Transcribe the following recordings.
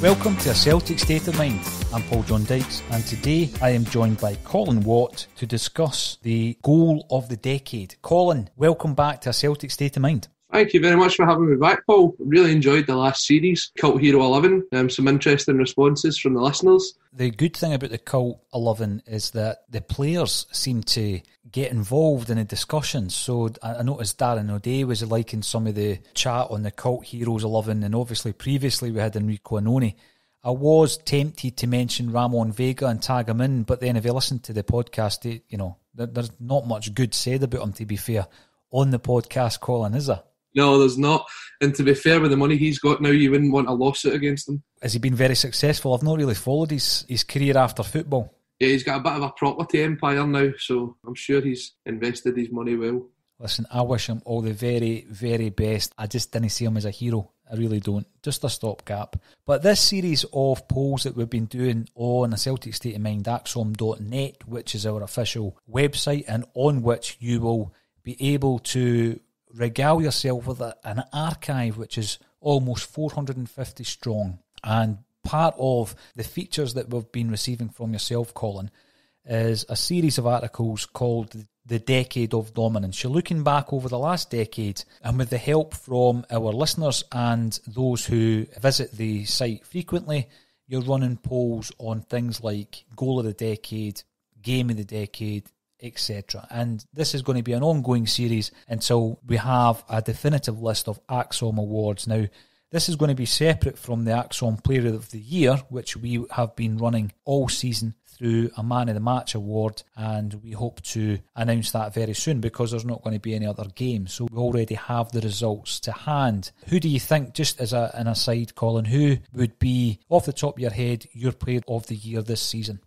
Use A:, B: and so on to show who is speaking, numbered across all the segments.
A: Welcome to A Celtic State of Mind. I'm John Dykes, and today I am joined by Colin Watt to discuss the goal of the decade. Colin, welcome back to A Celtic State of Mind.
B: Thank you very much for having me back, Paul. Really enjoyed the last series, Cult Hero 11. Some interesting responses from the listeners.
A: The good thing about the Cult 11 is that the players seem to get involved in the discussions. So I noticed Darren O'Day was liking some of the chat on the Cult Heroes 11, and obviously previously we had Enrico Annoni. I was tempted to mention Ramon Vega and tag him in, but then if you listen to the podcast, there's not much good said about him, to be fair, on the podcast, Colin, is there?
B: No, there's not. And to be fair, with the money he's got now, you wouldn't want a lawsuit against him.
A: Has he been very successful? I've not really followed his career after football.
B: Yeah, he's got a bit of a property empire now, so I'm sure he's invested his money well.
A: Listen, I wish him all the very, very best. I just didn't see him as a hero. I really don't. Just a stopgap. But this series of polls that we've been doing on a Celtic State of Mind, axom.net, which is our official website, and on which you will be able to regale yourself with an archive which is almost 450 strong. And part of the features that we've been receiving from yourself, Colin, is a series of articles called The Decade of Dominance. You're looking back over the last decade, and with the help from our listeners and those who visit the site frequently, you're running polls on things like Goal of the Decade, Game of the Decade, etc. And this is going to be an ongoing series until we have a definitive list of AXOM awards. Now, this is going to be separate from the AXOM Player of the Year, which we have been running all season through a Man of the Match award, and we hope to announce that very soon because there's not going to be any other games. So we already have the results to hand. Who do you think, just as an aside, Colin, who would be, off the top of your head, your Player of the Year this season?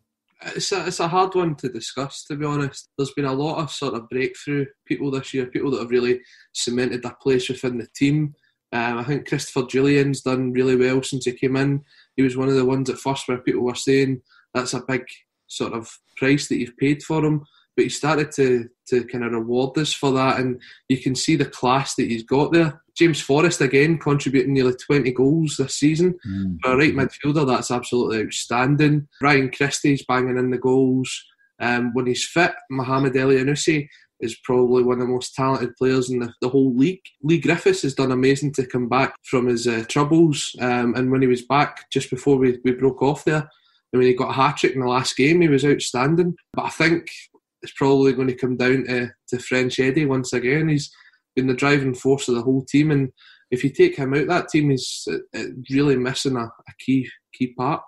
B: It's a hard one to discuss, to be honest. There's been a lot of sort of breakthrough people this year, people that have really cemented their place within the team. I think Christopher Julian's done really well since he came in. He was one of the ones at first where people were saying that's a big sort of price that you've paid for him. But he started to kind of reward us for that, and you can see the class that he's got there. James Forrest, again, contributing nearly 20 goals this season. For a right midfielder, that's absolutely outstanding. Ryan Christie's banging in the goals. When he's fit, Mohamed Elyounoussi is probably one of the most talented players in the whole league. Lee Griffiths has done amazing to come back from his troubles. And when he was back, just before we broke off there, I mean, he got a hat-trick in the last game. He was outstanding. But I think it's probably going to come down to French Eddie once again. He's been the driving force of the whole team, and if you take him out, that team is really missing a key part.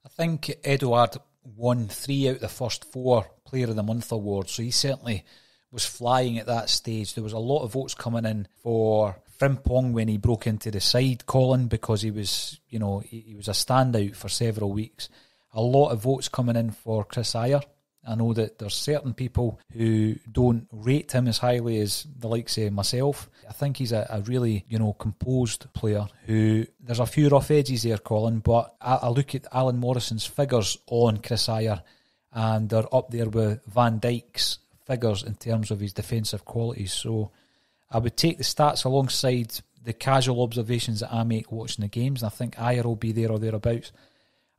A: I think Edouard won 3 out of the first 4 Player of the Month awards, so he certainly was flying at that stage. There was a lot of votes coming in for Frimpong when he broke into the side, Colin, because he was a standout for several weeks. A lot of votes coming in for Chris Ayer. I know that there's certain people who don't rate him as highly as the likes of myself. I think he's a really, composed player who, there's a few rough edges there, Colin, but I look at Alan Morrison's figures on Chris Ayer and they're up there with Van Dijk's figures in terms of his defensive qualities. So I would take the stats alongside the casual observations that I make watching the games, and I think Ayer will be there or thereabouts.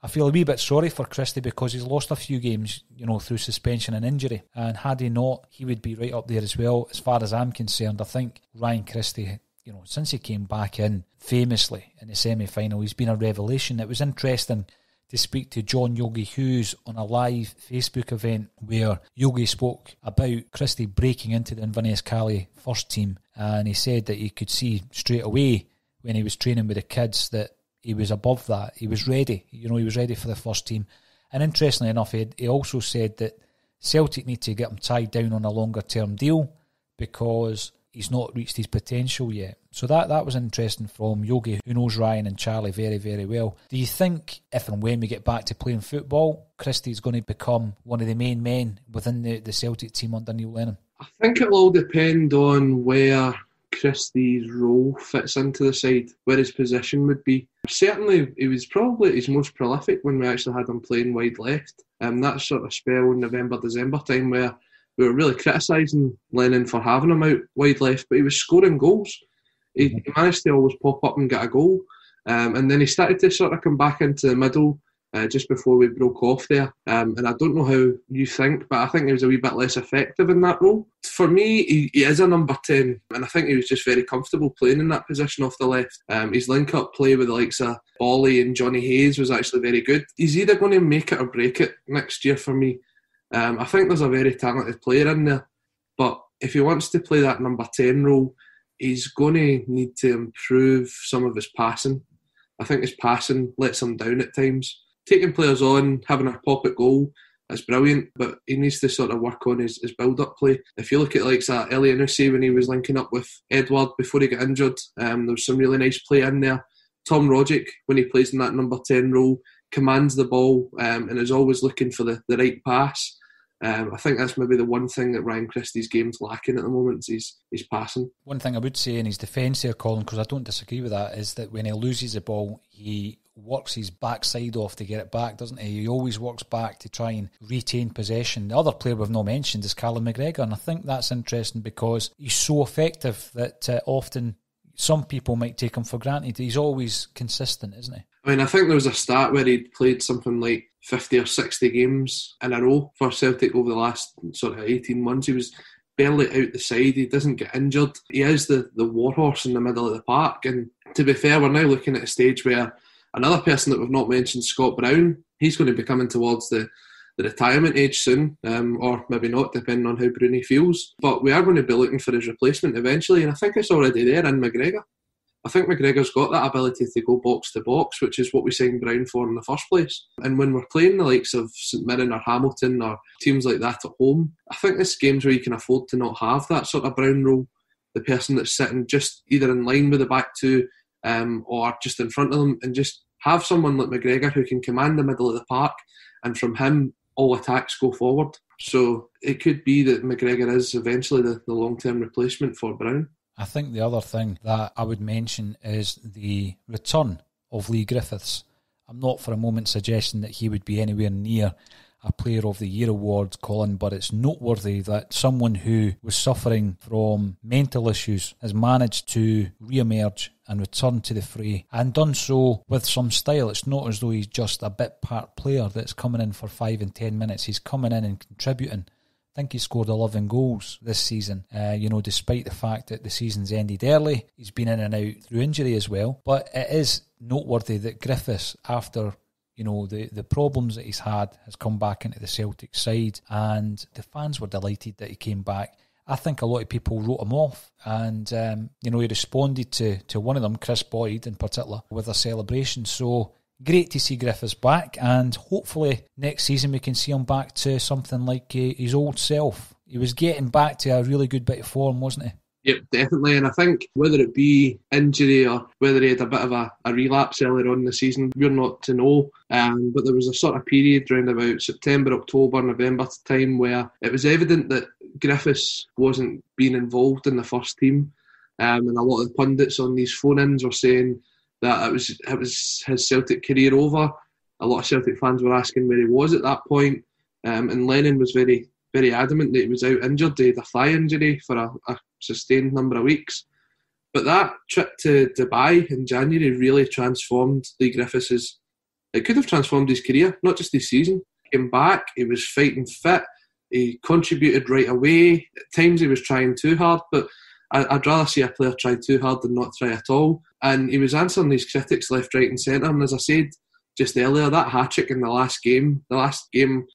A: I feel a wee bit sorry for Christie because he's lost a few games, through suspension and injury. And had he not, he would be right up there as well. As far as I'm concerned, I think Ryan Christie, since he came back in famously in the semi-final, he's been a revelation. It was interesting to speak to John Yogi Hughes on a live Facebook event where Yogi spoke about Christie breaking into the Inverness Cali first team. And he said that he could see straight away when he was training with the kids that he was above that. He was ready. He was ready for the first team. And interestingly enough, he also said that Celtic need to get him tied down on a longer term deal because he's not reached his potential yet. So that was interesting from Yogi, who knows Ryan and Charlie very, very well. Do you think if and when we get back to playing football, Christie's going to become one of the main men within the Celtic team under Neil Lennon?
B: I think it will all depend on where Christie's role fits into the side, where his position would be. Certainly, he was probably his most prolific when we actually had him playing wide left. That sort of spell in November, December time where we were really criticising Lennon for having him out wide left, but he was scoring goals. He managed to always pop up and get a goal. And then he started to sort of come back into the middle just before we broke off there. And I don't know how you think, but I think he was a wee bit less effective in that role. For me, he is a number 10, and I think he was just very comfortable playing in that position off the left. His link-up play with the likes of Ollie and Johnny Hayes was actually very good. He's either going to make it or break it next year for me. I think there's a very talented player in there, but if he wants to play that number 10 role, he's going to need to improve some of his passing. I think his passing lets him down at times. Taking players on, having a pop at goal, that's brilliant, but he needs to sort of work on his build-up play. If you look at like Elianusi when he was linking up with Edward before he got injured, there was some really nice play in there. Tom Rogic, when he plays in that number 10 role, commands the ball and is always looking for the right pass. I think that's maybe the one thing that Ryan Christie's game's lacking at the moment is his passing.
A: One thing I would say in his defence here, Colin, because I don't disagree with that, is that when he loses the ball, he works his backside off to get it back, doesn't he? He always works back to try and retain possession. The other player we've not mentioned is Callum McGregor, and I think that's interesting because he's so effective that often some people might take him for granted. He's always consistent, isn't he?
B: I mean, I think there was a stat where he'd played something like 50 or 60 games in a row for Celtic over the last sort of 18 months. He was barely out the side. He doesn't get injured. He is the warhorse in the middle of the park. And to be fair, we're now looking at a stage where another person that we've not mentioned, Scott Brown, he's going to be coming towards the retirement age soon, or maybe not, depending on how Bruni feels. But we are going to be looking for his replacement eventually, and I think it's already there in McGregor. I think McGregor's got that ability to go box to box, which is what we signed Brown for in the first place. And when we're playing the likes of St Mirren or Hamilton or teams like that at home, I think there's games where you can afford to not have that sort of Brown role, the person that's sitting just either in line with the back two or just in front of them, and just have someone like McGregor who can command the middle of the park, and from him all attacks go forward. So it could be that McGregor is eventually the long-term replacement for Brown.
A: I think the other thing that I would mention is the return of Leigh Griffiths. I'm not for a moment suggesting that he would be anywhere near a Player of the Year award, Colin, but it's noteworthy that someone who was suffering from mental issues has managed to re-emerge and return to the fray, and done so with some style. It's not as though he's just a bit part player that's coming in for 5 and 10 minutes. He's coming in and contributing. I think he scored 11 goals this season, despite the fact that the season's ended early. He's been in and out through injury as well. But it is noteworthy that Griffiths, after the problems that he's had, has come back into the Celtic side, and the fans were delighted that he came back. I think a lot of people wrote him off, and he responded to one of them, Chris Boyd in particular, with a celebration. So great to see Griffiths back, and hopefully next season we can see him back to something like his old self. He was getting back to a really good bit of form, wasn't he?
B: Yep, definitely. And I think whether it be injury or whether he had a bit of a relapse earlier on in the season, we're not to know. But there was a sort of period around about September, October, November time where it was evident that Griffiths wasn't being involved in the first team. And a lot of the pundits on these phone-ins were saying that it was his Celtic career over. A lot of Celtic fans were asking where he was at that point. And Lennon was very, very adamant that he was out injured. He had a thigh injury for a sustained number of weeks. But that trip to Dubai in January really transformed Leigh Griffiths. It could have transformed his career, not just his season. He came back, he was fighting fit, he contributed right away. At times he was trying too hard, but I'd rather see a player try too hard than not try at all. And he was answering these critics left, right and centre. And as I said just earlier, that hat-trick in the last game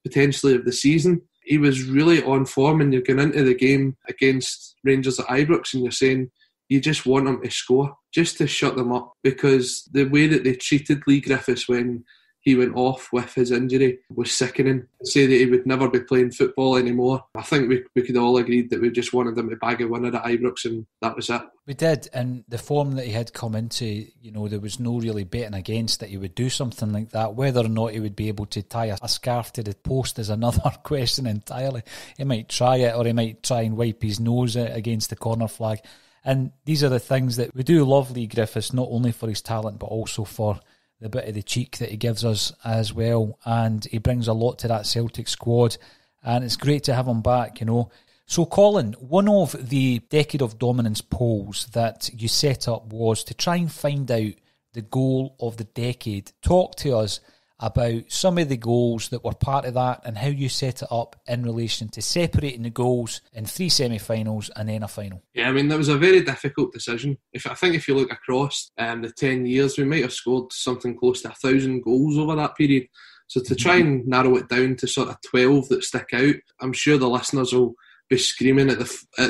B: potentially of the season, he was really on form, and you're going into the game against Rangers at Ibrox and you're saying you just want him to score, just to shut them up, because the way that they treated Leigh Griffiths when he went off with his injury was sickening. To say that he would never be playing football anymore, I think we could all agree that we just wanted him to bag a winner at Ibrox, and that was it. We
A: did, and the form that he had come into, there was no really betting against that he would do something like that. Whether or not he would be able to tie a scarf to the post is another question entirely. He might try it, or he might try and wipe his nose against the corner flag. And these are the things that we do love Leigh Griffiths, not only for his talent, but also for the bit of the cheek that he gives us as well. And he brings a lot to that Celtic squad, and it's great to have him back, So, Colin, one of the Decade of Dominance polls that you set up was to try and find out the goal of the decade. Talk to us about some of the goals that were part of that and how you set it up in relation to separating the goals in 3 semi-finals and then a final.
B: Yeah, I mean, that was a very difficult decision. I think if you look across the 10 years, we might have scored something close to 1,000 goals over that period. So to try and narrow it down to sort of 12 that stick out, I'm sure the listeners will be screaming at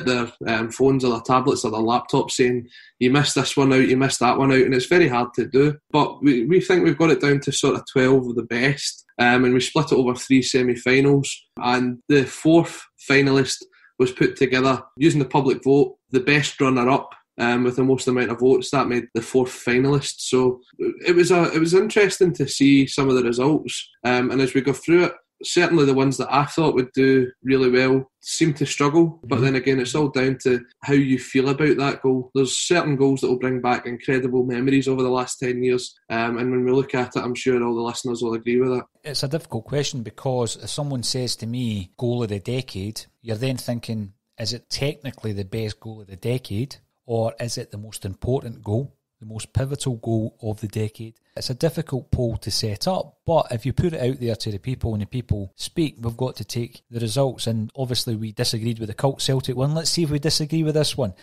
B: their phones or their tablets or their laptops saying, you missed this one out, you missed that one out, and it's very hard to do. But we think we've got it down to sort of 12 of the best, and we split it over 3 semi-finals, and the 4th finalist was put together using the public vote. The best runner-up with the most amount of votes, that made the 4th finalist. So it was interesting to see some of the results, and as we go through it, certainly the ones that I thought would do really well seem to struggle. But then again, it's all down to how you feel about that goal. There's certain goals that will bring back incredible memories over the last 10 years. And when we look at it, I'm sure all the listeners will agree with that.
A: It's a difficult question because if someone says to me, goal of the decade, you're then thinking, is it technically the best goal of the decade? Or is it the most important goal, the most pivotal goal of the decade? It's a difficult poll to set up, but if you put it out there to the people and the people speak, we've got to take the results. And obviously we disagreed with the cult Celtic one. Let's see if we disagree with this one.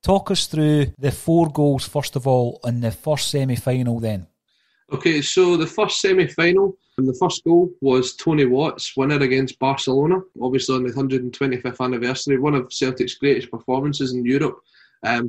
A: Talk us through the 4 goals, first of all, in the first semi-final then.
B: Okay, so the first semi-final, the first goal was Tony Watt's winner against Barcelona, obviously on the 125th anniversary, one of Celtic's greatest performances in Europe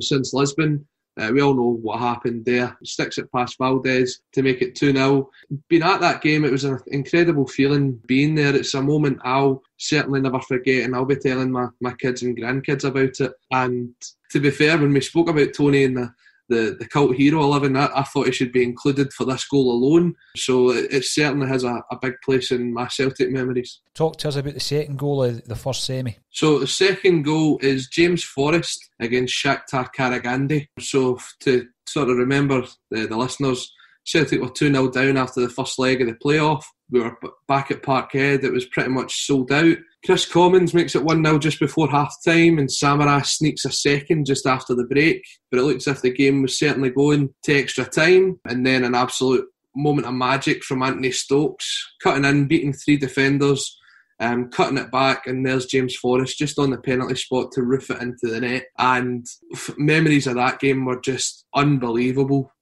B: since Lisbon. We all know what happened there. Sticks it past Valdez to make it 2-0. Being at that game, it was an incredible feeling being there. It's a moment I'll certainly never forget, and I'll be telling my kids and grandkids about it. And to be fair, when we spoke about Tony and the cult hero 11, I thought he should be included for this goal alone. So it certainly has a big place in my Celtic memories.
A: Talk to us about the second goal of the first semi.
B: So the second goal is James Forrest against Shakhtar Karagandhi. So to sort of remember the listeners, Celtic were 2-0 down after the first leg of the playoff. We were back at Parkhead. It was pretty much sold out. Chris Commons makes it 1-0 just before half-time, and Samaras sneaks a second just after the break. But it looks as if the game was certainly going to extra time. And then an absolute moment of magic from Anthony Stokes, cutting in, beating 3 defenders, cutting it back, and there's James Forrest just on the penalty spot to roof it into the net. And memories of that game were just unbelievable.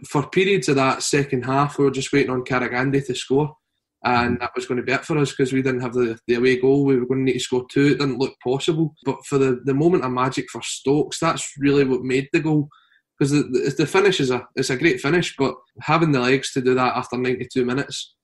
B: For periods of that second half, we were just waiting on Karagandhi to score. And that was going to be it for us because we didn't have the away goal. We were going to need to score 2. It didn't look possible. But for the moment of magic for Stokes, that's really what made the goal. Because the finish it's a great finish, but having the legs to do that after 92 minutes,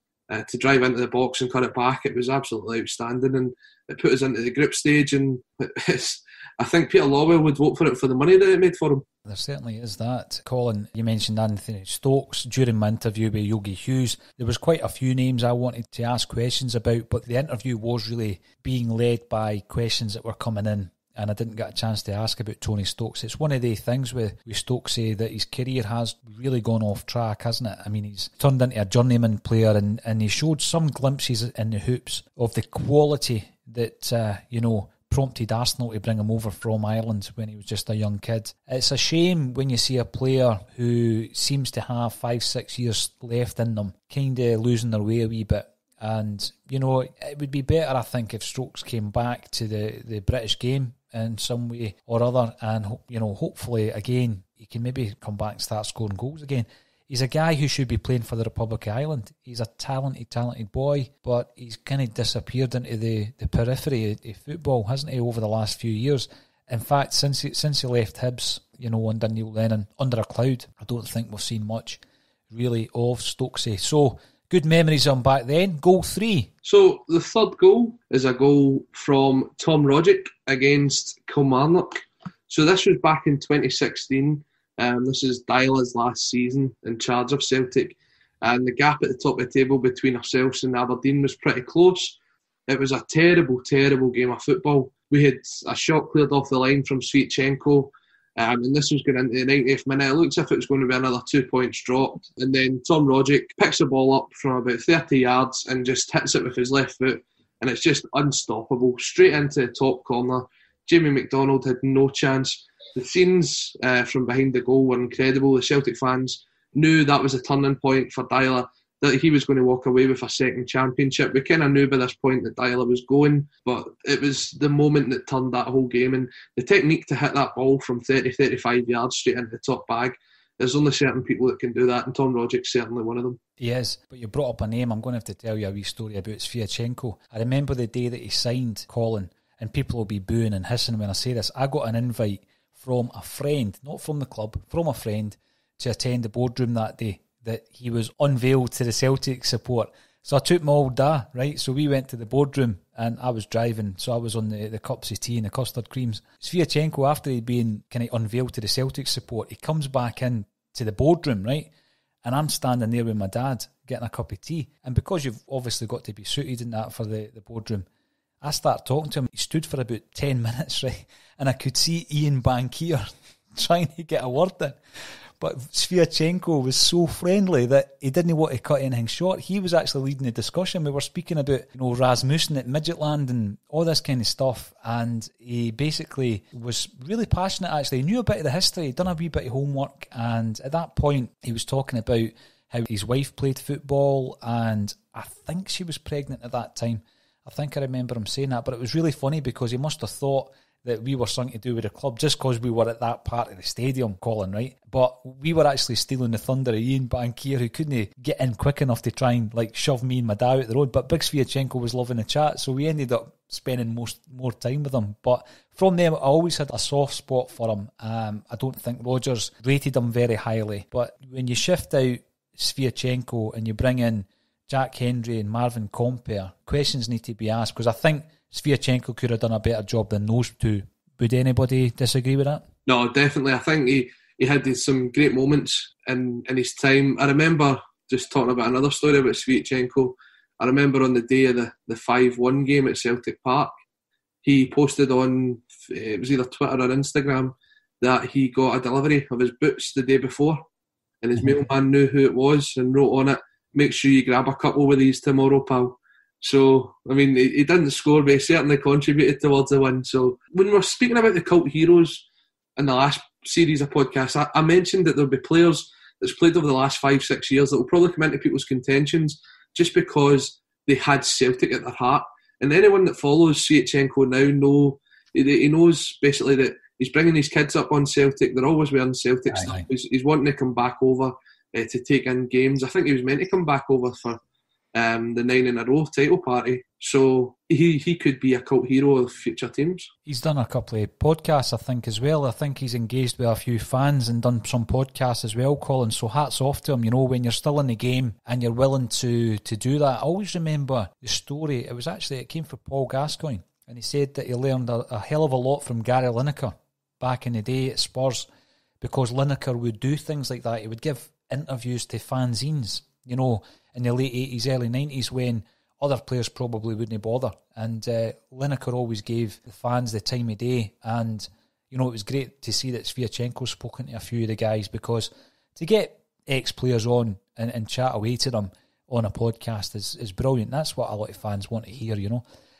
B: to drive into the box and cut it back, it was absolutely outstanding. And it put us into the group stage. And I think Peter Lawwell would vote for it for the money that it made for him.
A: There certainly is that. Colin, you mentioned Anthony Stokes during my interview with Yogi Hughes. There was quite a few names I wanted to ask questions about, but the interview was really being led by questions that were coming in, and I didn't get a chance to ask about Tony Stokes. It's one of the things with Stokes that his career has really gone off track, hasn't it? I mean, he's turned into a journeyman player, and he showed some glimpses in the hoops of the quality that, prompted Arsenal to bring him over from Ireland when he was just a young kid. It's a shame when you see a player who seems to have 5-6 years left in them kind of losing their way a wee bit. And, it would be better, I think, if Stokes came back to the British game in some way or other, and, hopefully, again, he can maybe come back and start scoring goals again. He's a guy who should be playing for the Republic of Ireland. He's a talented boy, but he's kind of disappeared into the periphery of football, hasn't he, over the last few years? In fact, since he left Hibs, under Neil Lennon, under a cloud, I don't think we've seen much, really, of Stokesy. So, good memories on back then. Goal 3.
B: So, the third goal is a goal from Tom Rogic against Kilmarnock. So, this was back in 2016. This is Dyla's last season in charge of Celtic, and the gap at the top of the table between ourselves and Aberdeen was pretty close. It was a terrible, terrible game of football. We had a shot cleared off the line from Sviatchenko, and this was going into the 90th minute. It looks as if it was going to be another 2 points dropped, and then Tom Rogic picks the ball up from about 30 yards and just hits it with his left foot, and it's just unstoppable. Straight into the top corner. Jamie McDonald had no chance. The scenes from behind the goal were incredible. The Celtic fans knew that was a turning point for Dyla, that he was going to walk away with a second championship. We kind of knew by this point that Dyla was going, but it was the moment that turned that whole game. And the technique to hit that ball from 30, 35 yards straight into the top bag, there's only certain people that can do that, and Tom Roderick's certainly one of them.
A: He is, but you brought up a name. I'm going to have to tell you a wee story about Sviatchenko. I remember the day that he signed, Colin, and people will be booing and hissing when I say this. I got an invite from a friend, not from the club, from a friend, to attend the boardroom that day, that he was unveiled to the Celtic support. So I took my old dad, right? So we went to the boardroom and I was driving, so I was on the cups of tea and the custard creams. Sviatchenko, after he'd been kind of unveiled to the Celtic support, he comes back in to the boardroom, right? And I'm standing there with my dad getting a cup of tea. And because you've obviously got to be suited in that for the boardroom, I start talking to him. He stood for about 10 minutes, right? And I could see Ian Bankier trying to get a word in. But Sviatchenko was so friendly that he didn't want to cut anything short. He was actually leading the discussion. We were speaking about, Rasmussen at Midgetland and all this kind of stuff. And he basically was really passionate, actually. He knew a bit of the history. He'd done a wee bit of homework. And at that point, he was talking about how his wife played football. And I think she was pregnant at that time. I think I remember him saying that. But it was really funny because he must have thought that we were something to do with the club just because we were at that part of the stadium, Colin, right? But we were actually stealing the thunder of Ian Bankier, who couldn't get in quick enough to try and shove me and my dad out the road. But Big Sviatchenko was loving the chat, so we ended up spending more time with him. But from them, I always had a soft spot for him. I don't think Rodgers rated him very highly. But when you shift out Sviatchenko and you bring in Jack Hendry and Marvin Compere, questions need to be asked, because I think Sviatchenko could have done a better job than those two. Would anybody disagree with that? No, definitely. I think he had some great moments in his time. I remember, just talking about another story about Sviatchenko, I remember on the day of the 5-1 game at Celtic Park, he posted on, it was either Twitter or Instagram, that he got a delivery of his boots the day before, and his mailman knew who it was and wrote on it, "Make sure you grab a couple of these tomorrow, pal." So, I mean, he didn't score, but he certainly contributed towards the win. So, when we're speaking about the cult heroes in the last series of podcasts, I mentioned that there'll be players that's played over the last 5-6 years that will probably come into people's contentions just because they had Celtic at their heart. And anyone that follows Sviatchenko now he knows basically that he's bringing his kids up on Celtic. They're always wearing Celtic stuff. He's wanting to come back over to take in games. I think he was meant to come back over for the 9 in a row title party. So he could be a cult hero of future teams. He's done a couple of podcasts, I think, as well. I think he's engaged with a few fans and done some podcasts as well, Colin. So hats off to him. When you're still in the game and you're willing to do that. I always remember the story. It came from Paul Gascoigne, and he said that he learned a hell of a lot from Gary Lineker back in the day at Spurs, because Lineker would do things like that. He would give interviews to fanzines, in the late 80s, early 90s, when other players probably wouldn't bother. And Lineker always gave the fans the time of day. And, it was great to see that Sviatchenko spoken to a few of the guys, because to get ex-players on and chat away to them on a podcast is brilliant. That's what a lot of fans want to hear,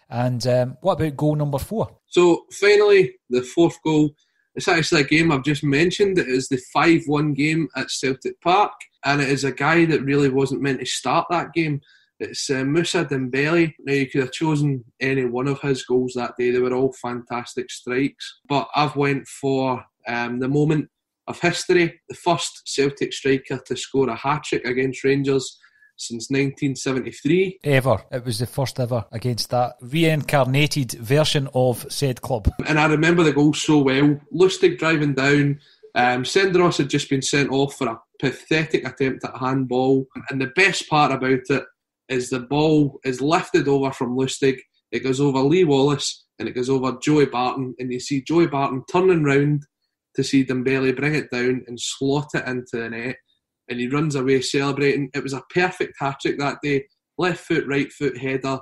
A: And what about goal number 4? So, finally, the fourth goal. It's actually a game I've just mentioned. It is the 5-1 game at Celtic Park, and it is a guy that really wasn't meant to start that game. It's Moussa Dembele. Now, you could have chosen any one of his goals that day. They were all fantastic strikes. But I've went for the moment of history, the first Celtic striker to score a hat-trick against Rangers since 1973. Ever. It was the first ever against that reincarnated version of said club. And I remember the goal so well. Lustig driving down. Senderos had just been sent off for a pathetic attempt at a handball. And the best part about it is the ball is lifted over from Lustig. It goes over Lee Wallace and it goes over Joey Barton. And you see Joey Barton turning round to see Dembele bring it down and slot it into the net. And he runs away celebrating. It was a perfect hat-trick that day. Left foot, right foot header.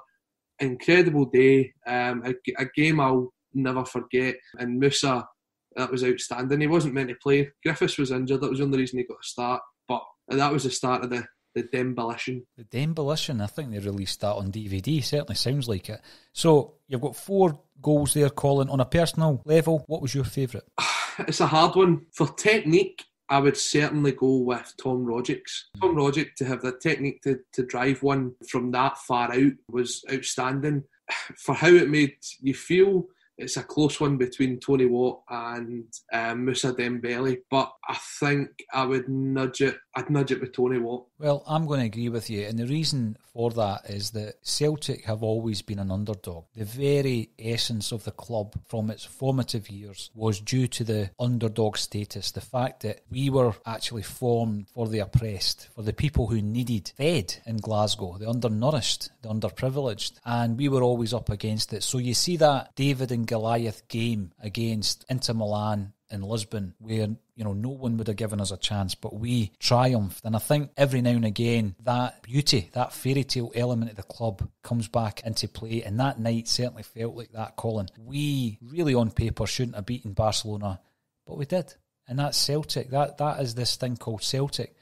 A: Incredible day. A game I'll never forget. And Moussa, that was outstanding. He wasn't meant to play. Griffiths was injured. That was the only reason he got a start. But that was the start of the Dembelition. The Dembelition, I think they released that on DVD. Certainly sounds like it. So, you've got 4 goals there, Colin. On a personal level, what was your favourite? It's a hard one. For technique,
B: I would certainly go with Tom Rogic. Tom Rogic, to have the technique to drive one from that far out was outstanding. For how it made you feel, it's a close one between Tony Watt and Moussa Dembele, but I think I would nudge it. I'd nudge it with Tony Watt.
A: Well, I'm going to agree with you, and the reason for that is that Celtic have always been an underdog. The very essence of the club from its formative years was due to the underdog status, the fact that we were actually formed for the oppressed, for the people who needed fed in Glasgow, the undernourished, the underprivileged, and we were always up against it. So you see that David and Goliath game against Inter Milan in Lisbon, where no one would have given us a chance, but we triumphed. And I think every now and again that beauty, that fairy tale element of the club comes back into play, and that night certainly felt like that, Colin. We really on paper shouldn't have beaten Barcelona, but we did, and that's Celtic. That is this thing called Celtic.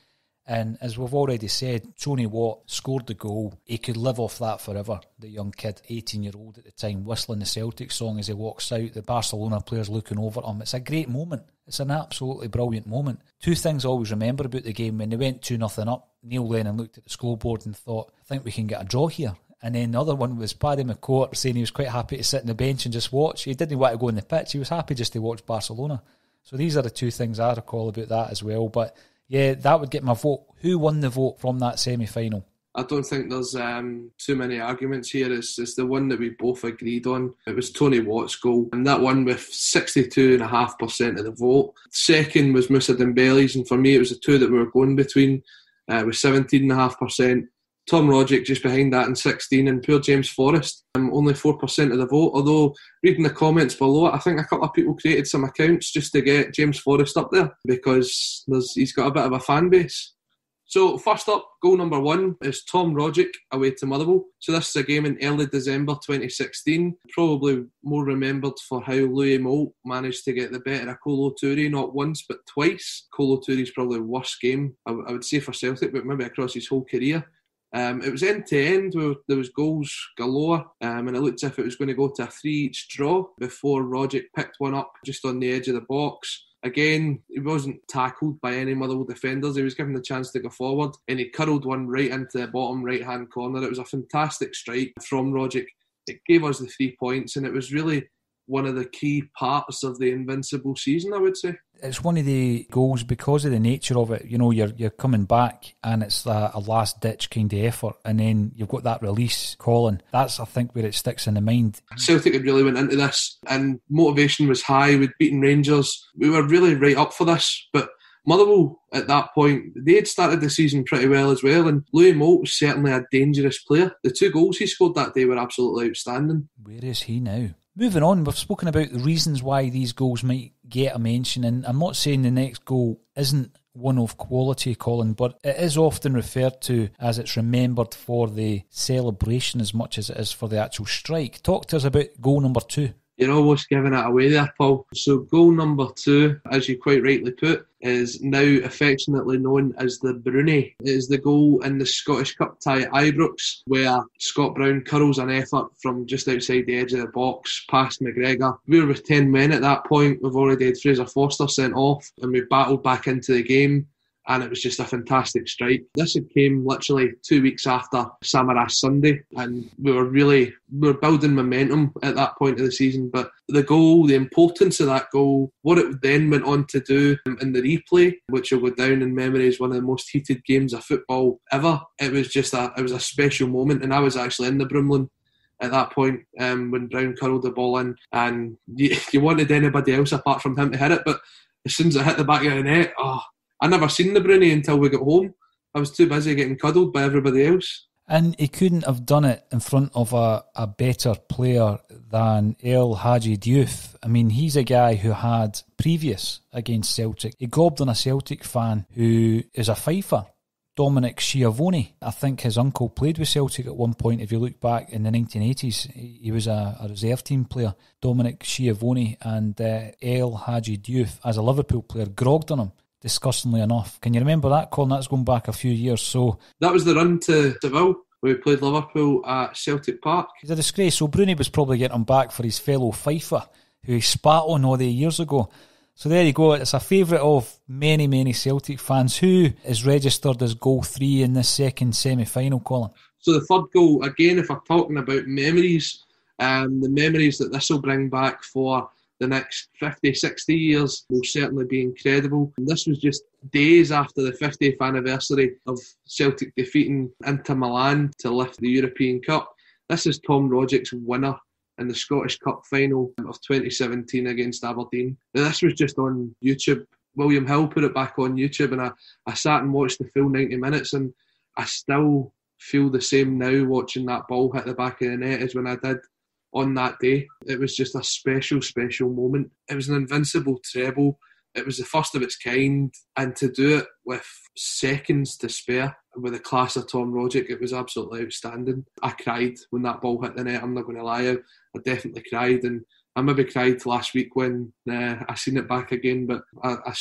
A: And as we've already said, Tony Watt scored the goal. He could live off that forever, the young kid, 18-year-old at the time, whistling the Celtic song as he walks out, the Barcelona players looking over him. It's a great moment. It's an absolutely brilliant moment. Two things I always remember about the game: when they went 2-0 up, Neil Lennon looked at the scoreboard and thought, I think we can get a draw here. And then the other one was Paddy McCourt saying he was quite happy to sit on the bench and just watch. He didn't want to go on the pitch. He was happy just to watch Barcelona. So these are the two things I recall about that as well. But yeah, that would get my vote. Who won the vote from that semi-final?
B: I don't think there's too many arguments here. It's the one that we both agreed on. It was Tony Watt's goal, and that won with 62.5% of the vote. Second was Moussa Dembele's, and for me it was the two that we were going between, with 17.5%. Tom Rogic just behind that in 16%, and poor James Forrest, only 4% of the vote. Although, reading the comments below it, I think a couple of people created some accounts just to get James Forrest up there because he's got a bit of a fan base. So first up, goal number 1 is Tom Rogic away to Motherwell. So this is a game in early December 2016, probably more remembered for how Louis Moult managed to get the better of Kolo Touré, not once but twice. Kolo Touré's probably the worst game, I would say, for Celtic, but maybe across his whole career. It was end to end, where there was goals galore, and it looked as if it was going to go to a 3-each draw before Rogic picked one up just on the edge of the box. Again, he wasn't tackled by any Motherwell defenders. He was given the chance to go forward, and he curled one right into the bottom right-hand corner. It was a fantastic strike from Rogic. It gave us the 3 points, and it was really one of the key parts of the invincible season, I would say.
A: It's one of the goals because of the nature of it. You're coming back and it's a last-ditch kind of effort, and then you've got that release, Colin. That's, I think, where it sticks in the mind.
B: Celtic had really went into this and motivation was high. We'd beaten Rangers. We were really right up for this, but Motherwell at that point, they had started the season pretty well as well, and Louis Moult was certainly a dangerous player. The 2 goals he scored that day were absolutely outstanding.
A: Where is he now? Moving on, we've spoken about the reasons why these goals might get a mention, and I'm not saying the next goal isn't one of quality, Colin, but it is often referred to as it's remembered for the celebration as much as it is for the actual strike. Talk to us about goal number 2.
B: You're almost giving it away there, Paul. So goal number 2, as you quite rightly put, is now affectionately known as the Bruni. It is the goal in the Scottish Cup tie at Ibrox, where Scott Brown curls an effort from just outside the edge of the box past McGregor. We were with 10 men at that point. We've already had Fraser Foster sent off, and we battled back into the game. And it was just a fantastic strike. This had came literally 2 weeks after Samaras Sunday, and we were building momentum at that point of the season. But the goal, the importance of that goal, what it then went on to do in the replay, which will go down in memory as one of the most heated games of football ever. It was just a special moment, and I was actually in the Broomloan at that point when Brown curled the ball in, and you wanted anybody else apart from him to hit it, but as soon as it hit the back of the net, I never seen the Bruni until we got home. I was too busy getting cuddled by everybody else.
A: And he couldn't have done it in front of a better player than El Hadji Diouf. I mean, he's a guy who had previous against Celtic. He gobbed on a Celtic fan who is a fifer, Dominic Schiavone. I think his uncle played with Celtic at one point. If you look back in the 1980s, he was a reserve team player, Dominic Schiavone, and El Hadji Diouf, as a Liverpool player, grogged on him. Disgustingly enough. Can you remember that, Colin? That's going back a few years. So
B: that was the run to Seville, where we played Liverpool at Celtic Park.
A: He's a disgrace. So Bruni was probably getting him back for his fellow fifer, who he spat on all the years ago. So there you go. It's a favourite of many, many Celtic fans. Who is registered as goal 3 in this second semi-final, Colin?
B: So the third goal, again, if I'm talking about memories, the memories that this will bring back for the next 50, 60 years will certainly be incredible. And this was just days after the 50th anniversary of Celtic defeating Inter Milan to lift the European Cup. This is Tom Rodgick's winner in the Scottish Cup final of 2017 against Aberdeen. Now, this was just on YouTube. William Hill put it back on YouTube, and I sat and watched the full 90 minutes, and I still feel the same now watching that ball hit the back of the net as when I did on that day. It was just a special, special moment. It was an invincible treble. It was the first of its kind, and to do it with seconds to spare with the class of Tom Rodgick, it was absolutely outstanding. I cried when that ball hit the net, I'm not going to lie. I definitely cried, and I maybe cried last week when I seen it back again, but I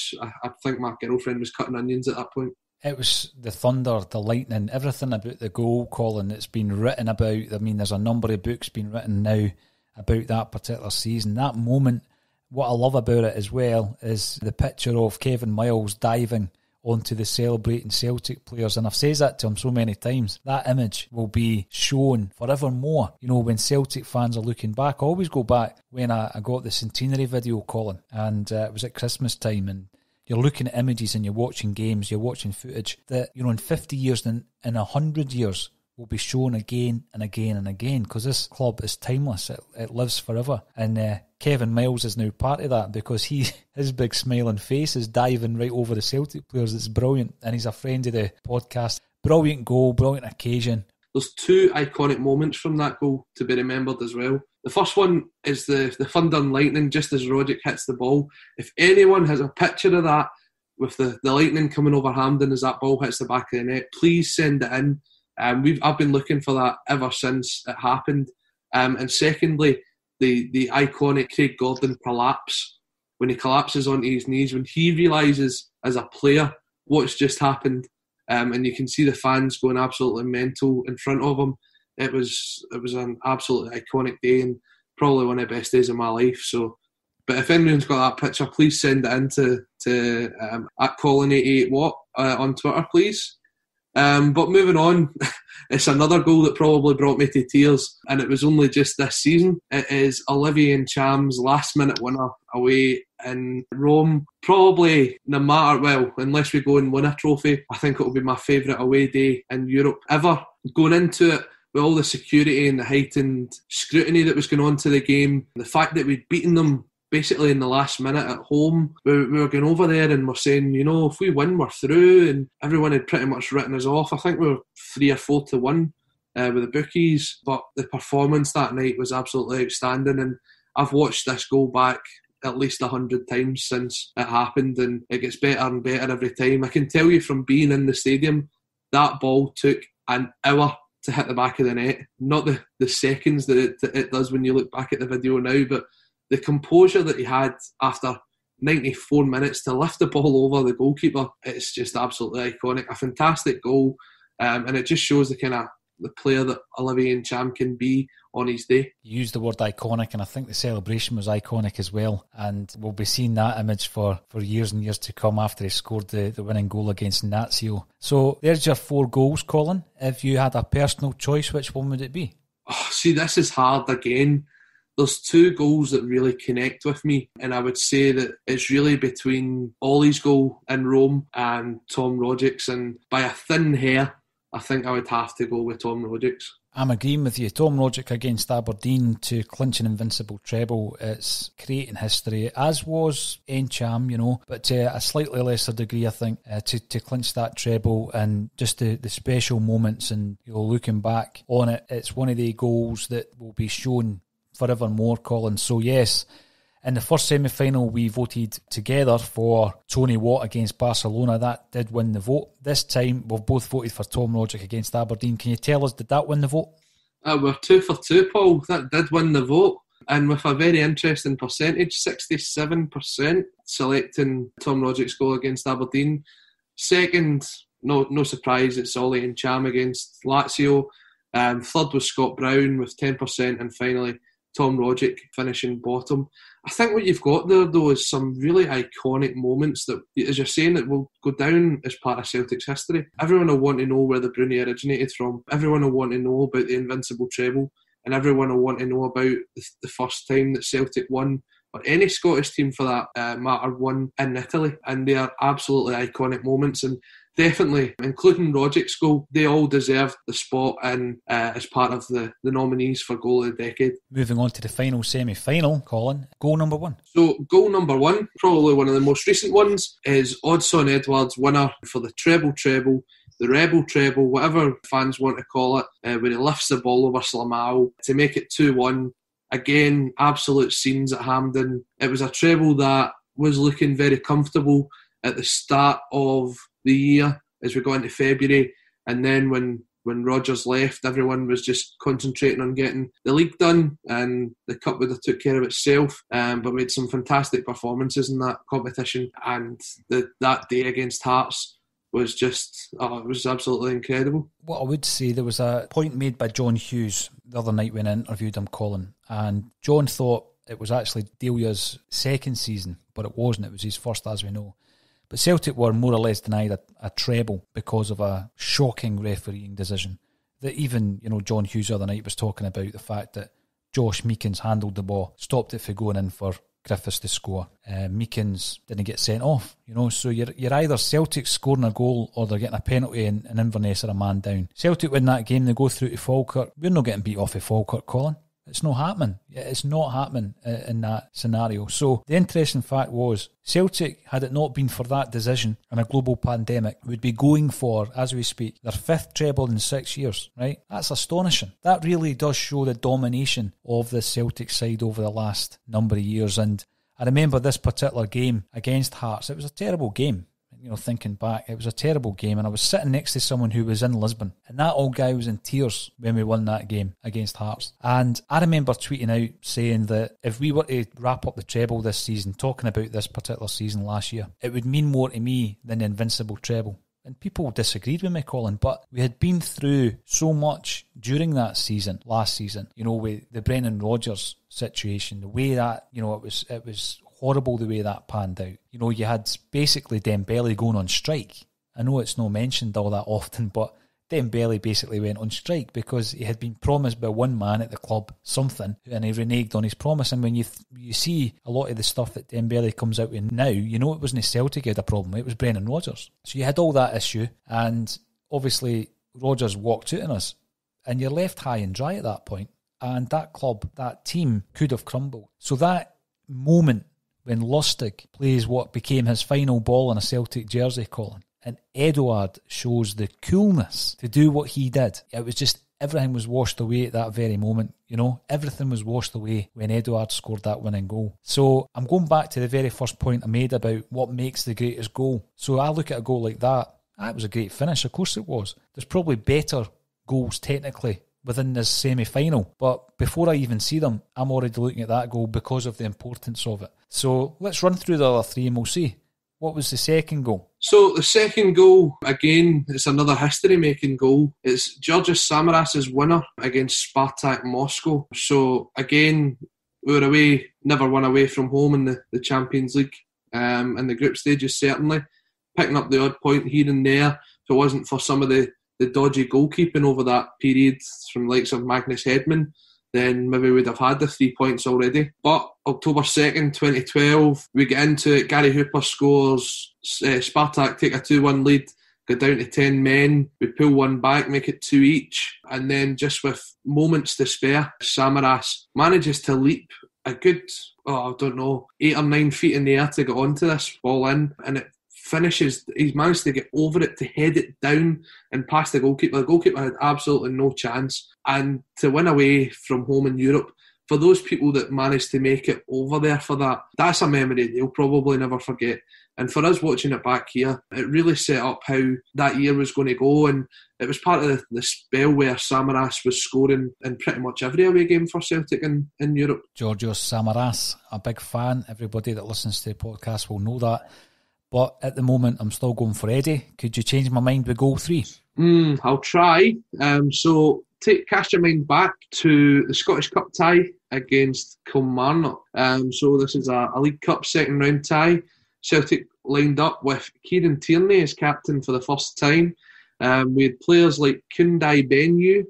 B: think my girlfriend was cutting onions at that point.
A: It was the thunder, the lightning, everything about the goal, Colin. It's been written about. I mean, there's a number of books been written now about that particular season. That moment, what I love about it as well is the picture of Kevin Miles diving onto the celebrating Celtic players. And I've said that to him so many times. That image will be shown forevermore. You know, when Celtic fans are looking back, I always go back when I got the centenary video, Colin, and it was at Christmas time, and you're looking at images and you're watching games, you're watching footage that, you know, in 50 years and in 100 years will be shown again and again and again, because this club is timeless. It lives forever. And Kevin Miles is now part of that, because his big smiling face is diving right over the Celtic players. It's brilliant. And he's a friend of the podcast. Brilliant goal, brilliant occasion.
B: There's two iconic moments from that goal to be remembered as well. The first one is the thunder and lightning just as Rodgick hits the ball. If anyone has a picture of that with the lightning coming over Hampden as that ball hits the back of the net, please send it in. I've been looking for that ever since it happened. And secondly, the iconic Craig Gordon collapse, when he collapses onto his knees, when he realises as a player what's just happened, and you can see the fans going absolutely mental in front of him. It was an absolutely iconic day and probably one of the best days of my life. So, but if anyone's got that picture, please send it in to at Colin88Watt on Twitter, please. But moving on, it's another goal that probably brought me to tears, and it was only just this season. It is Olivier Ntcham's last-minute winner away in Rome. Probably, no matter, well, unless we go and win a trophy, I think it will be my favourite away day in Europe ever. Going into it with all the security and the heightened scrutiny that was going on to the game, the fact that we'd beaten them basically in the last minute at home, we were going over there and we're saying, you know, if we win, we're through, and everyone had pretty much written us off. I think we were 3 or 4 to 1 with the bookies, but the performance that night was absolutely outstanding, and I've watched this goal back at least 100 times since it happened, and it gets better and better every time. I can tell you from being in the stadium, that ball took an hour to hit the back of the net, not the seconds that it does when you look back at the video now, but the composure that he had after 94 minutes to lift the ball over the goalkeeper, it's just absolutely iconic. A fantastic goal, and it just shows the kind of the player that Olivier Ntcham can be on his day.
A: You used the word iconic, and I think the celebration was iconic as well, and we'll be seeing that image for years and years to come after he scored the winning goal against Lazio. So there's your 4 goals, Colin. If you had a personal choice, which one would it be?
B: Oh, see, this is hard again. There's 2 goals that really connect with me, and I would say that it's really between Ollie's goal in Rome and Tom Rodgick's, and by a thin hair, I think I would have to go with Tom Rodgick's. I'm
A: agreeing with you. Tom Rodgick against Aberdeen to clinch an invincible treble. It's creating history, as was Ntcham, you know, but to a slightly lesser degree, I think, to clinch that treble, and just the special moments, and, you know, looking back on it, it's one of the goals that will be shown forevermore, Colin. So yes, in the first semi-final we voted together for Tony Watt against Barcelona. That did win the vote. This time we've both voted for Tom Rodgick against Aberdeen. Can you tell us, did that win the vote?
B: We're 2 for 2, Paul. That did win the vote, and with a very interesting percentage, 67% selecting Tom Rodgick's goal against Aberdeen. Second, no surprise, it's Ollie Ntcham against Lazio. Third was Scott Brown with 10%, and finally Tom Rogic finishing bottom. I think what you've got there, though, is some really iconic moments that, as you're saying, that will go down as part of Celtic's history. Everyone will want to know where the Bruni originated from. Everyone will want to know about the Invincible treble. And everyone will want to know about the first time that Celtic won, or any Scottish team for that matter, won in Italy. And they are absolutely iconic moments. And definitely, including Rogic's goal, they all deserve the spot and as part of the nominees for Goal of the Decade.
A: Moving on to the final semi-final, Colin, goal number 1.
B: So goal number 1, probably one of the most recent ones, is Odsonne Edouard's winner for the treble, the Rebel treble, whatever fans want to call it, where he lifts the ball over Slimao to make it 2-1. Again, absolute scenes at Hampden. It was a treble that was looking very comfortable at the start of the year as we got into February, and then when Rodgers left, everyone was just concentrating on getting the league done, and the cup would have took care of itself. But we had some fantastic performances in that competition, and that day against Hearts was just, it was absolutely incredible.
A: What I would say, there was a point made by John Hughes the other night when I interviewed him, Colin, and John thought it was actually Delia's second season, but it wasn't. It was his first, as we know. But Celtic were more or less denied a treble because of a shocking refereeing decision. That even, John Hughes the other night was talking about the fact that Josh Meekins handled the ball, stopped it for going in for Griffiths to score. Meekins didn't get sent off, so you're either Celtic scoring a goal or they're getting a penalty and Inverness are a man down. Celtic win that game, they go through to Falkirk. We're not getting beat off of Falkirk, Colin. It's not happening. It's not happening in that scenario. So the interesting fact was, Celtic, had it not been for that decision and a global pandemic, would be going for, as we speak, their 5th treble in 6 years, right? That's astonishing. That really does show the domination of the Celtic side over the last number of years. And I remember this particular game against Hearts. It was a terrible game. Thinking back, it was a terrible game, and I was sitting next to someone who was in Lisbon, and that old guy was in tears when we won that game against Hearts. And I remember tweeting out saying that if we were to wrap up the treble this season, talking about this particular season last year, it would mean more to me than the Invincible treble. And people disagreed with me, Colin, but we had been through so much during that season, last season, with the Brendan Rodgers situation, the way that, it was horrible the way that panned out. You had basically Dembele going on strike. I know it's not mentioned all that often, but Dembele basically went on strike because he had been promised by one man at the club something, and he reneged on his promise. And when you see a lot of the stuff that Dembele comes out with now, it wasn't Celtic who had a problem, it was Brendan Rodgers. So you had all that issue, and obviously Rodgers walked out on us, and you're left high and dry at that point. And that club, that team could have crumbled. So that moment when Lustig plays what became his final ball in a Celtic jersey, Colin, and Edouard shows the coolness to do what he did. It was just, everything was washed away at that very moment. Everything was washed away when Edouard scored that winning goal. So I'm going back to the very first point I made about what makes the greatest goal. So I look at a goal like that. That was a great finish. Of course it was. There's probably better goals technically within this semi-final, but before I even see them, I'm already looking at that goal because of the importance of it. So let's run through the other three and we'll see. What was the second goal?
B: So the second goal, again, it's another history-making goal. It's Georgios Samaras's winner against Spartak Moscow. So again, we were away, never won away from home in the Champions League, in the group stages certainly. Picking up the odd point here and there. If it wasn't for some of the dodgy goalkeeping over that period from the likes of Magnus Hedman, then maybe we'd have had the 3 points already. But October 2nd, 2012, we get into it. Gary Hooper scores. Spartak take a 2-1 lead, go down to 10 men. We pull one back, make it 2 each. And then just with moments to spare, Samaras manages to leap a good, 8 or 9 feet in the air to get onto this ball in. And it finishes, he's managed to get over it, to head it down and past the goalkeeper. The goalkeeper had absolutely no chance. And to win away from home in Europe, for those people that managed to make it over there for that, that's a memory they'll probably never forget. And for us watching it back here, it really set up how that year was going to go. And it was part of the spell where Samaras was scoring in pretty much every away game for Celtic in Europe.
A: Georgios Samaras, a big fan. Everybody that listens to the podcast will know that. But at the moment, I'm still going for Eddie. Could you change my mind with goal 3?
B: I'll try. So cast your mind back to the Scottish Cup tie against Kilmarnock. So this is a League Cup second round tie. Celtic lined up with Kieran Tierney as captain for the first time. We had players like Kundai Benyu,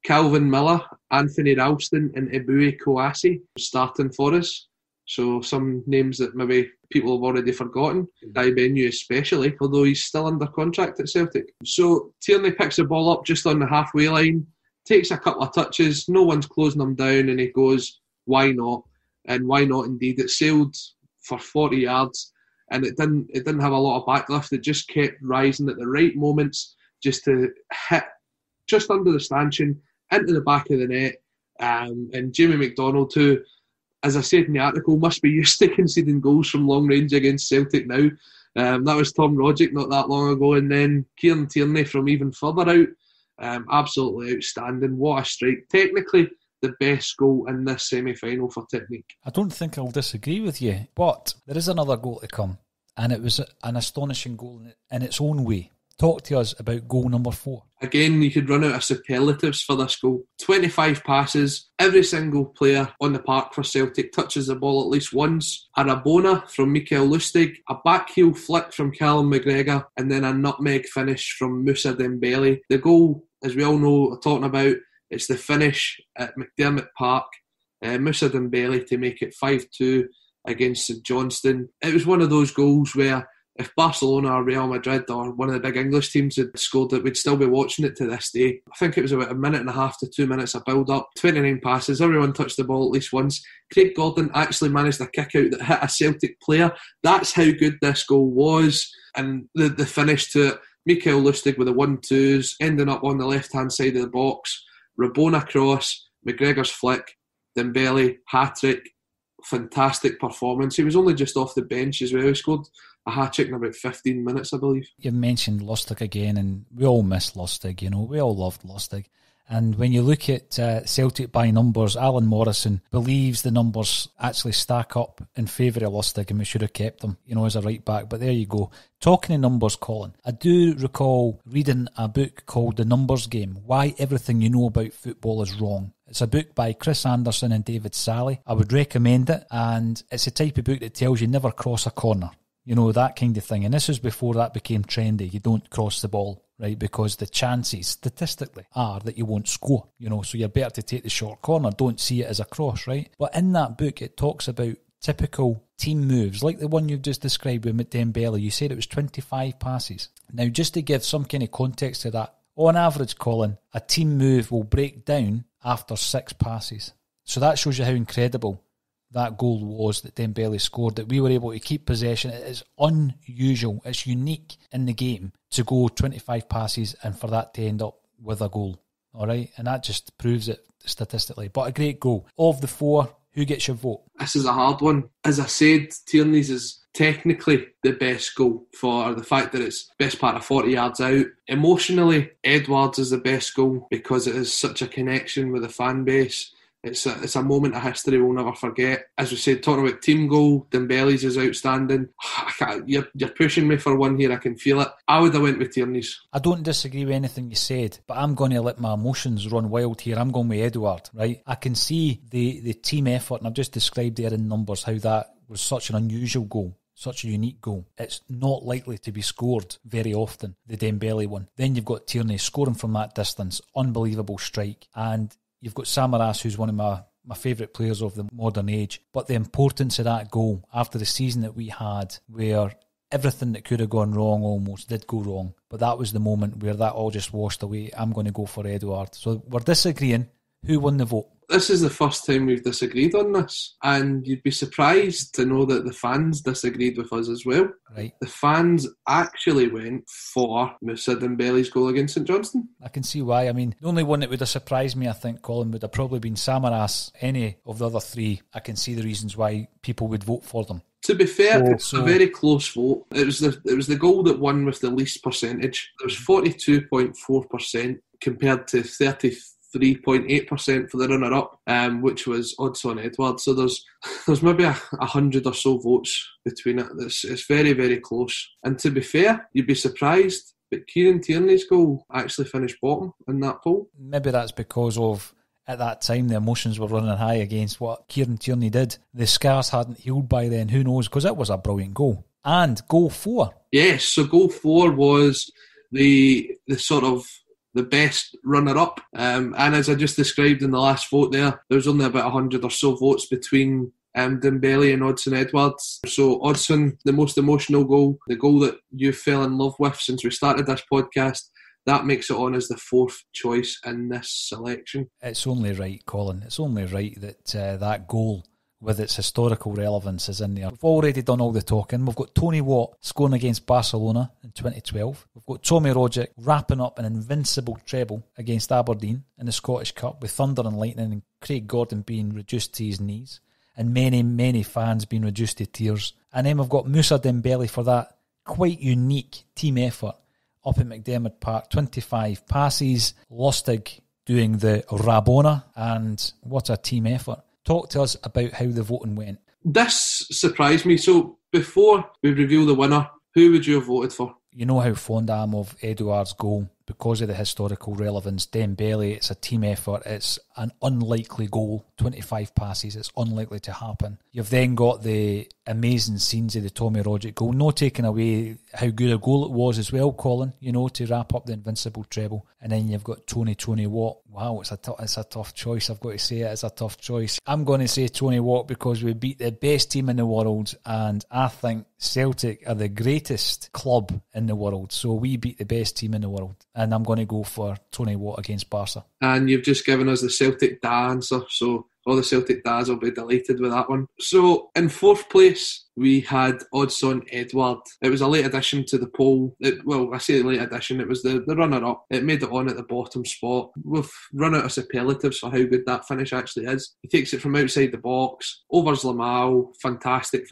B: Calvin Miller, Anthony Ralston and Ebue Kouassi starting for us. So some names that maybe people have already forgotten. Kundai Benyu especially, although he's still under contract at Celtic. So Tierney picks the ball up just on the halfway line, takes a couple of touches, no one's closing him down, and he goes, why not? And why not indeed? It sailed for 40 yards and it didn't have a lot of backlift. It just kept rising at the right moments just to hit just under the stanchion into the back of the net. And Jamie McDonald, who, as I said in the article, must be used to conceding goals from long range against Celtic now. That was Tom Rodgick not that long ago. And then Kieran Tierney from even further out. Absolutely outstanding. What a strike. Technically, the best goal in this semi-final for technique.
A: I don't think I'll disagree with you, but there is another goal to come. And it was an astonishing goal in its own way. Talk to us about goal number 4.
B: Again, you could run out of superlatives for this goal. 25 passes, every single player on the park for Celtic touches the ball at least once. A Rabona from Mikael Lustig, a backheel flick from Callum McGregor, and then a nutmeg finish from Moussa Dembele. The goal, as we all know, we're talking about, it's the finish at McDermott Park. Moussa Dembele to make it 5-2 against St Johnstone. It was one of those goals where if Barcelona or Real Madrid or one of the big English teams had scored it, we'd still be watching it to this day. I think it was about a minute and a half to 2 minutes of build-up, 29 passes, everyone touched the ball at least once. Craig Gordon actually managed a kick-out that hit a Celtic player. That's how good this goal was. And the finish to it, Mikael Lustig with the 1-2s, ending up on the left-hand side of the box. Rabona cross, McGregor's flick, Dembele, hat-trick. Fantastic performance. He was only just off the bench as well. He scored a hat-trick in about 15 minutes, I believe.
A: You've mentioned Lustig again, and we all miss Lustig, you know. We all loved Lustig. And when you look at Celtic by numbers, Alan Morrison believes the numbers actually stack up in favour of Lustig and we should have kept him, you know, as a right back. But there you go. Talking of numbers, Colin, I do recall reading a book called The Numbers Game, Why Everything You Know About Football Is Wrong. It's a book by Chris Anderson and David Sally. I would recommend it, and it's the type of book that tells you never cross a corner. You know, that kind of thing. And this was before that became trendy. You don't cross the ball, right? Because the chances, statistically, are that you won't score. You know, so you're better to take the short corner. Don't see it as a cross, right? But in that book, it talks about typical team moves, like the one you've just described with Dembele. You said it was 25 passes. Now, just to give some kind of context to that, on average, Colin, a team move will break down after 6 passes. So that shows you how incredible that goal was that Dembele scored, that we were able to keep possession. It is unusual, it's unique in the game to go 25 passes and for that to end up with a goal. Alright, and that just proves it statistically. But a great goal. Of the 4, who gets your vote?
B: This is a hard one. As I said, Tierney's is technically the best goal for the fact that it's best part of 40 yards out. Emotionally, Edwards is the best goal because it is such a connection with the fan base. It's a moment of history we'll never forget. As we said, talking about team goal, Dembele's is outstanding. You're pushing me for one here, I can feel it. I would have went with Tierney's.
A: I don't disagree with anything you said, but I'm going to let my emotions run wild here. I'm going with Edouard, right? I can see the team effort, and I've just described there in numbers how that was such an unusual goal. Such a unique goal. It's not likely to be scored very often, the Dembele one. Then you've got Tierney scoring from that distance. Unbelievable strike. And you've got Samaras, who's one of my favourite players of the modern age. But the importance of that goal after the season that we had, where everything that could have gone wrong almost did go wrong. But that was the moment where that all just washed away. I'm going to go for Edouard. So we're disagreeing. Who won the vote?
B: This is the first time we've disagreed on this, and you'd be surprised to know that the fans disagreed with us as well.
A: Right.
B: The fans actually went for Moussa Dembele's goal against St Johnstone.
A: I can see why. I mean, the only one that would have surprised me, I think, Colin, would have probably been Samaras. Any of the other 3, I can see the reasons why people would vote for them.
B: To be fair, it was a very close vote. It was the goal that won with the least percentage. It was 42.4% compared to 33.8% for the runner-up, which was Odsonne Edouard. So there's maybe 100 or so votes between it. It's very, very close. And to be fair, you'd be surprised, but Kieran Tierney's goal actually finished bottom in that poll.
A: Maybe that's because of, at that time, the emotions were running high against what Kieran Tierney did. The scars hadn't healed by then, who knows, because it was a brilliant goal. And goal 4.
B: Yes, so goal 4 was the sort of the best runner-up. And as I just described in the last vote there was only about 100 or so votes between Dembele and Odsonne Edouards. So Odsonne, the most emotional goal, the goal that you fell in love with since we started this podcast, that makes it on as the 4th choice in this selection.
A: It's only right, Colin. It's only right that that goal, with its historical relevance, is in there. We've already done all the talking. We've got Tony Watt scoring against Barcelona in 2012. We've got Tommy Rogic wrapping up an invincible treble against Aberdeen in the Scottish Cup with thunder and lightning, and Craig Gordon being reduced to his knees, and many, many fans being reduced to tears. And then we've got Moussa Dembele for that quite unique team effort up at McDiarmid Park. 25 passes, Lustig doing the Rabona, and what a team effort. Talk to us about how the voting went.
B: This surprised me. So before we reveal the winner, who would you have voted for?
A: You know how fond I am of Edouard's goal because of the historical relevance. Dembele, it's a team effort. It's an unlikely goal. 25 passes, it's unlikely to happen. You've then got the amazing scenes of the Tommy Rogic goal. No taking away how good a goal it was as well, Colin, you know, to wrap up the invincible treble. And then you've got Tony Watt. Wow, it's a tough choice. I've got to say it's a tough choice. I'm going to say Tony Watt because we beat the best team in the world, and I think Celtic are the greatest club in the world. So we beat the best team in the world. And I'm going to go for Tony Watt against Barca. And
B: you've just given us the Celtic Da answer, so all the Celtic Da's will be delighted with that one. So in 4th place, we had Odsonne Edouard. It was a late addition to the poll. I say late addition, it was the runner-up. It made it on at the bottom spot. We've run out of superlatives for how good that finish actually is. He takes it from outside the box, overs Lamau. Fantastic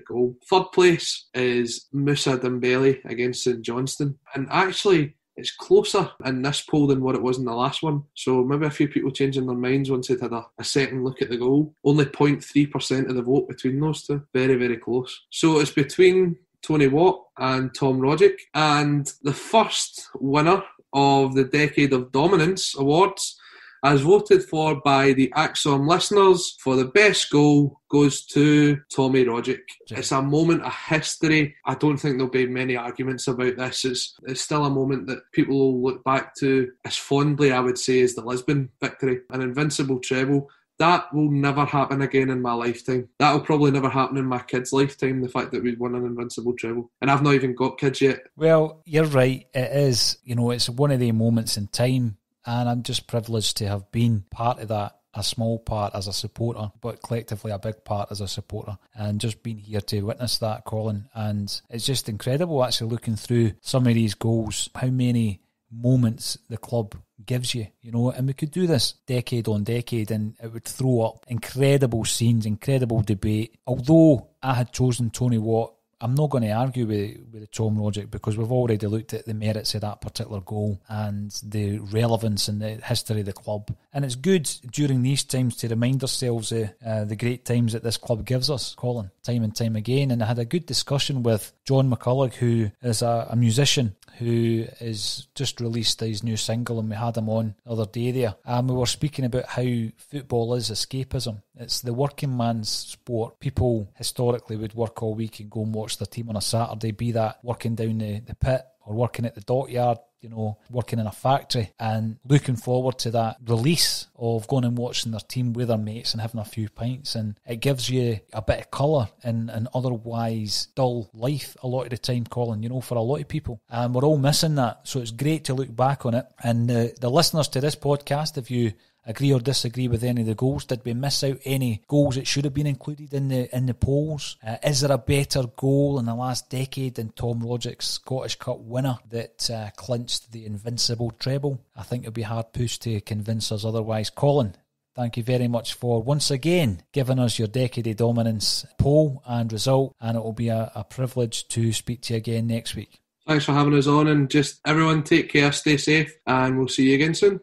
B: goal. 3rd place is Moussa Dembele against St Johnstone. And actually, it's closer in this poll than what it was in the last one. So maybe a few people changing their minds once they'd had a second look at the goal. Only 0.3% of the vote between those two. Very, very close. So it's between Tony Watt and Tom Rogic. And the first winner of the Decade of Dominance Awards, as voted for by the Axom listeners, for the best goal goes to Tommy Rogic. It's a moment of history. I don't think there'll be many arguments about this. It's still a moment that people will look back to as fondly, I would say, as the Lisbon victory. An invincible treble. That will never happen again in my lifetime. That will probably never happen in my kids' lifetime, the fact that we've won an invincible treble. And I've not even got kids yet.
A: Well, you're right. It is. You know, it's one of the moments in time. And I'm just privileged to have been part of that, a small part as a supporter, but collectively a big part as a supporter, and just being here to witness that, Colin. And it's just incredible actually looking through some of these goals, how many moments the club gives you, you know, and we could do this decade on decade and it would throw up incredible scenes, incredible debate. Although I had chosen Tony Watt, I'm not going to argue with Tom Rogic because we've already looked at the merits of that particular goal and the relevance and the history of the club. And it's good during these times to remind ourselves of the great times that this club gives us, Colin, time and time again. And I had a good discussion with John McCulloch, who is a musician who has just released his new single, and we had him on the other day there. And we were speaking about how football is escapism. It's the working man's sport. People historically would work all week and go and watch their team on a Saturday, be that working down the pit or working at the dockyard, you know, working in a factory, and looking forward to that release of going and watching their team with their mates and having a few pints. And it gives you a bit of colour in an otherwise dull life a lot of the time, Colin, you know, for a lot of people. And we're all missing that. So it's great to look back on it. And the listeners to this podcast, if you agree or disagree with any of the goals, did we miss out any goals that should have been included in the polls? Is there a better goal in the last decade than Tom Rogic's Scottish Cup winner that clinched the invincible treble? I think it'll be hard pushed to convince us otherwise. Colin, thank you very much for once again giving us your Decade of Dominance poll and result, and it will be a privilege to speak to you again next week.
B: Thanks for having us on, and just everyone take care, stay safe, and we'll see you again soon.